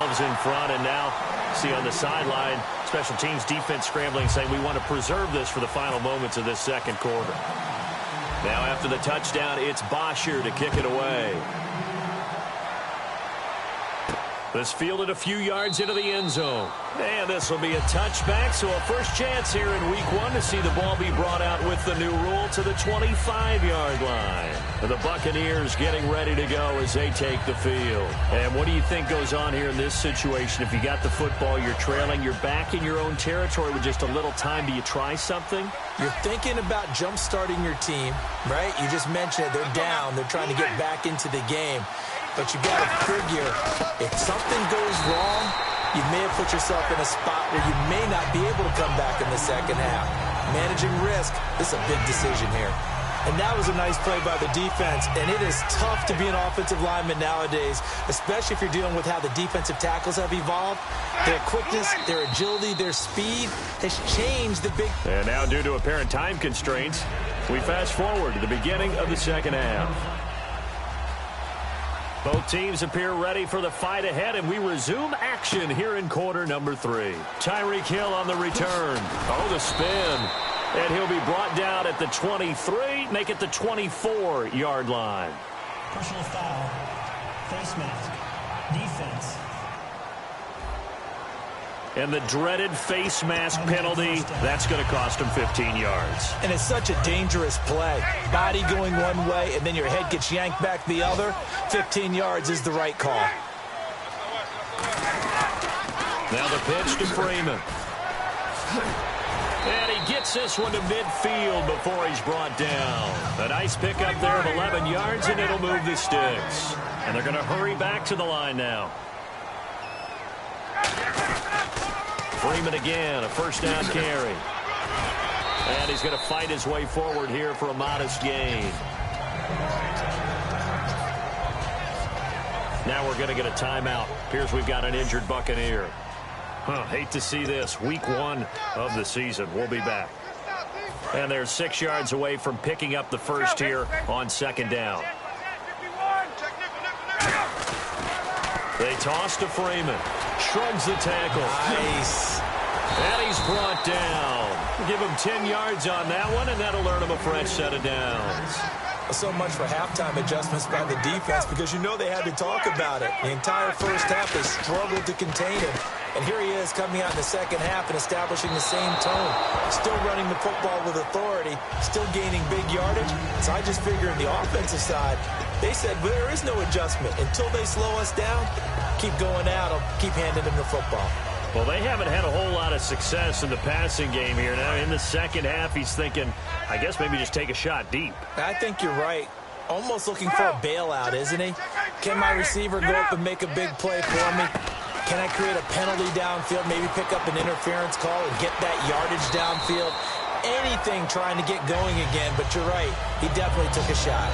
In front, and now see on the sideline, special teams defense scrambling, saying we want to preserve this for the final moments of this second quarter. Now after the touchdown, it's Bosher to kick it away. This fielded a few yards into the end zone. And this will be a touchback, so a first chance here in week one to see the ball be brought out with the new rule to the 25-yard line. And the Buccaneers getting ready to go as they take the field. And what do you think goes on here in this situation? If you got the football, you're trailing, you're back in your own territory with just a little time. Do you try something? You're thinking about jump-starting your team, right? You just mentioned it. They're down. They're trying to get back into the game. But you got to figure, if something goes wrong, you may have put yourself in a spot where you may not be able to come back in the second half. Managing risk, this is a big decision here. And that was a nice play by the defense. And it is tough to be an offensive lineman nowadays, especially if you're dealing with how the defensive tackles have evolved. Their quickness, their agility, their speed has changed the big... And now due to apparent time constraints, we fast forward to the beginning of the second half. Both teams appear ready for the fight ahead, and we resume action here in quarter number 3. Tyreek Hill on the return. Oh, the spin. And he'll be brought down at the 23, make it the 24-yard line. Personal foul, face mask, defense. And the dreaded face mask penalty, that's going to cost him 15 yards. And it's such a dangerous play. Body going one way, and then your head gets yanked back the other. 15 yards is the right call. Now the pitch to Freeman. And he gets this one to midfield before he's brought down. A nice pickup there of 11 yards, and it'll move the sticks. And they're going to hurry back to the line now. Freeman again, a first down carry. And he's going to fight his way forward here for a modest gain. Now we're going to get a timeout. Appears we've got an injured Buccaneer. Hate to see this. Week 1 of the season. We'll be back. And they're 6 yards away from picking up the first here on second down. They toss to Freeman. Shrugs the tackle. Nice. And he's brought down. Give him 10 yards on that one, and that'll earn him a fresh set of downs. So much for halftime adjustments by the defense, because you know they had to talk about it. The entire first half, they struggled to contain him. And here he is coming out in the second half and establishing the same tone. Still running the football with authority, still gaining big yardage. So I just figure on the offensive side, they said well, there is no adjustment. Until they slow us down, keep going at them, keep handing them the football. Well, they haven't had a whole lot of success in the passing game here. Now, in the second half, he's thinking, I guess maybe just take a shot deep. I think you're right. Almost looking for a bailout, isn't he? Can my receiver go up and make a big play for me? Can I create a penalty downfield, maybe pick up an interference call and get that yardage downfield? Anything trying to get going again, but you're right. He definitely took a shot.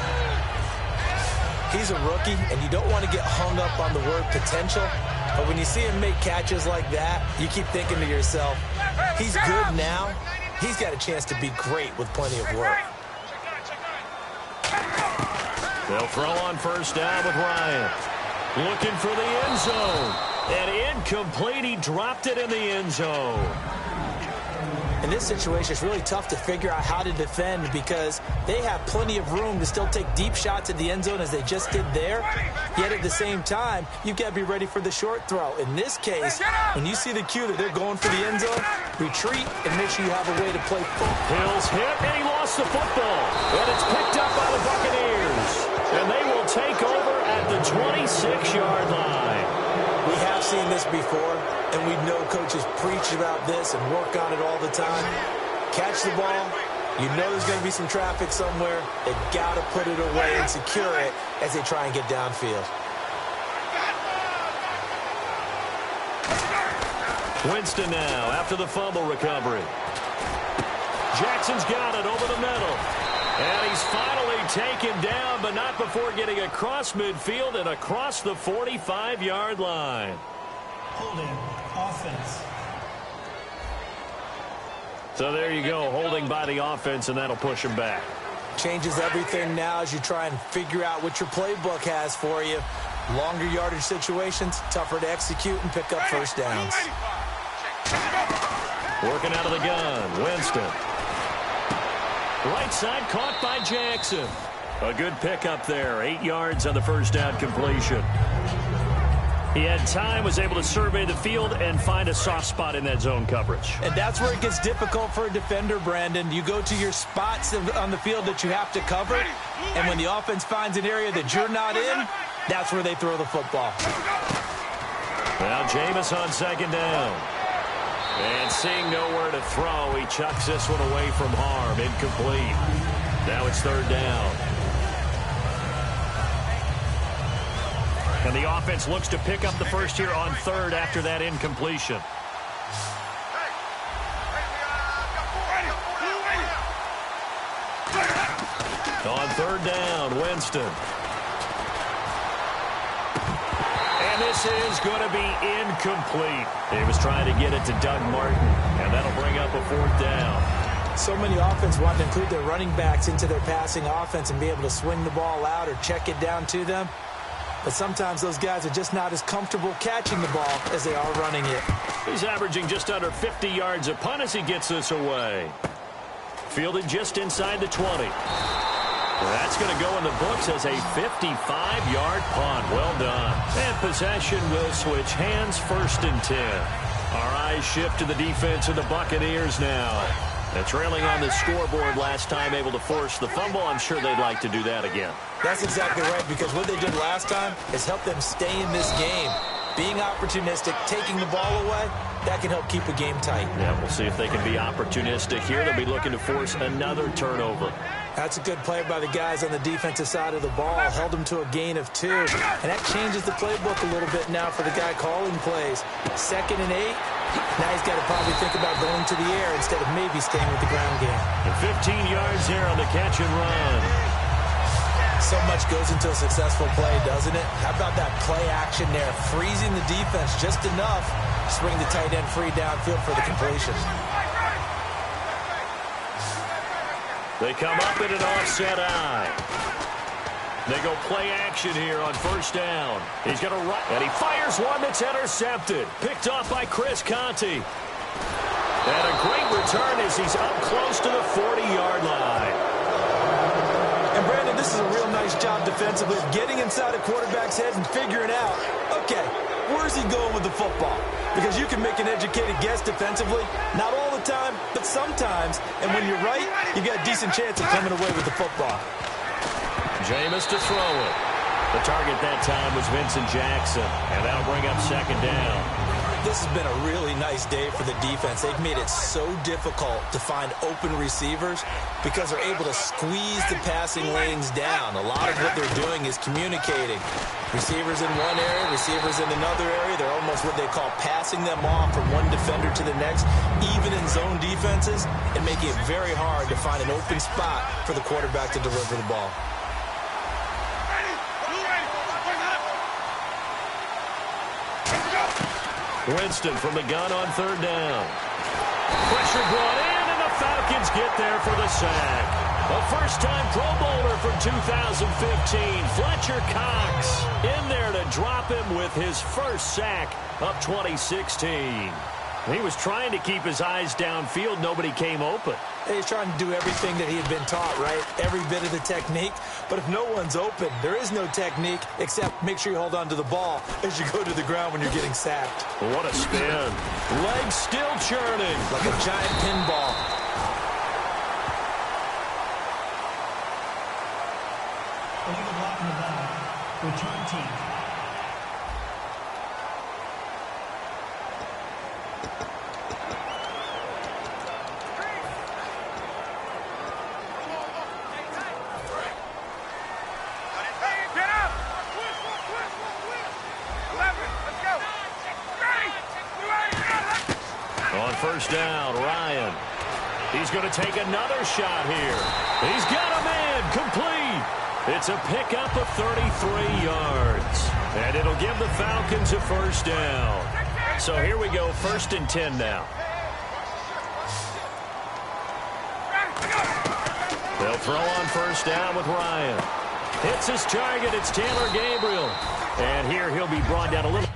He's a rookie, and you don't want to get hung up on the word potential. But when you see him make catches like that, you keep thinking to yourself, he's good now. He's got a chance to be great with plenty of work. They'll throw on first down with Ryan. Looking for the end zone. And incomplete. He dropped it in the end zone. In this situation, it's really tough to figure out how to defend because they have plenty of room to still take deep shots at the end zone as they just did there. Yet at the same time, you've got to be ready for the short throw. In this case, when you see the cue that they're going for the end zone, retreat and make sure you have a way to play football. Hill's hit, and he lost the football. And it's picked up by the Buccaneers. And they will take over at the 26-yard line. We have seen this before, and we know coaches preach about this and work on it all the time. Catch the ball. You know there's going to be some traffic somewhere. They've got to put it away and secure it as they try and get downfield. Winston now after the fumble recovery. Jackson's got it over the middle. And he's finally taken down, but not before getting across midfield and across the 45-yard line. Holding offense. So there you go, holding by the offense, and that'll push him back. Changes everything now as you try and figure out what your playbook has for you. Longer yardage situations, tougher to execute and pick up first downs. Working out of the gun, Winston. Right side caught by Jackson. A good pickup there. 8 yards on the first down completion. He had time, was able to survey the field and find a soft spot in that zone coverage. And that's where it gets difficult for a defender, Brandon. You go to your spots on the field that you have to cover, and when the offense finds an area that you're not in, that's where they throw the football. Now Jameis on second down. And seeing nowhere to throw, he chucks this one away from harm. Incomplete. Now it's third down. And the offense looks to pick up the first here on third after that incompletion. On third down, Winston. And this is going to be incomplete. He was trying to get it to Doug Martin, and that'll bring up a fourth down. So many offenses want to include their running backs into their passing offense and be able to swing the ball out or check it down to them. But sometimes those guys are just not as comfortable catching the ball as they are running it. He's averaging just under 50 yards a punt as he gets this away. Fielded just inside the 20. That's going to go in the books as a 55-yard punt. Well done. And possession will switch hands, first and 10. Our eyes shift to the defense of the Buccaneers now. They're trailing on the scoreboard last time, able to force the fumble. I'm sure they'd like to do that again. That's exactly right, because what they did last time is help them stay in this game. Being opportunistic, taking the ball away, that can help keep a game tight. Yeah, we'll see if they can be opportunistic here. They'll be looking to force another turnover. That's a good play by the guys on the defensive side of the ball. Held them to a gain of 2. And that changes the playbook a little bit now for the guy calling plays. 2nd and 8. Now he's got to probably think about going to the air instead of maybe staying with the ground game. And 15 yards there on the catch and run. So much goes into a successful play, doesn't it? How about that play action there? Freezing the defense just enough to swing the tight end free downfield for the completion. They come up in an offset eye. They go play action here on first down. He's going to run, and he fires one that's intercepted. Picked off by Chris Conte. And a great return as he's up close to the 40-yard line. And, Brandon, this is a real nice job defensively of getting inside a quarterback's head and figuring out, okay, where's he going with the football? Because you can make an educated guess defensively, not all the time, but sometimes. And when you're right, you've got a decent chance of coming away with the football. Jameis to throw it. The target that time was Vincent Jackson, and that'll bring up second down. This has been a really nice day for the defense. They've made it so difficult to find open receivers because they're able to squeeze the passing lanes down. A lot of what they're doing is communicating. Receivers in one area, receivers in another area. They're almost what they call passing them off from one defender to the next, even in zone defenses, and making it very hard to find an open spot for the quarterback to deliver the ball. Winston from the gun on third down. Pressure brought in, and the Falcons get there for the sack. A first-time Pro Bowler from 2015, Fletcher Cox, in there to drop him with his first sack of 2016. He was trying to keep his eyes downfield. Nobody came open. He's trying to do everything that he had been taught, right? Every bit of the technique. But if no one's open, there is no technique except make sure you hold on to the ball as you go to the ground when you're getting sacked. What a spin. Legs still churning. Like a giant pinball. Illegal block in the back. Return team. First down, Ryan. He's going to take another shot here. He's got a man complete. It's a pickup of 33 yards. And it'll give the Falcons a first down. So here we go, 1st and 10 now. They'll throw on first down with Ryan. Hits his target. It's Taylor Gabriel. And here he'll be brought down a little.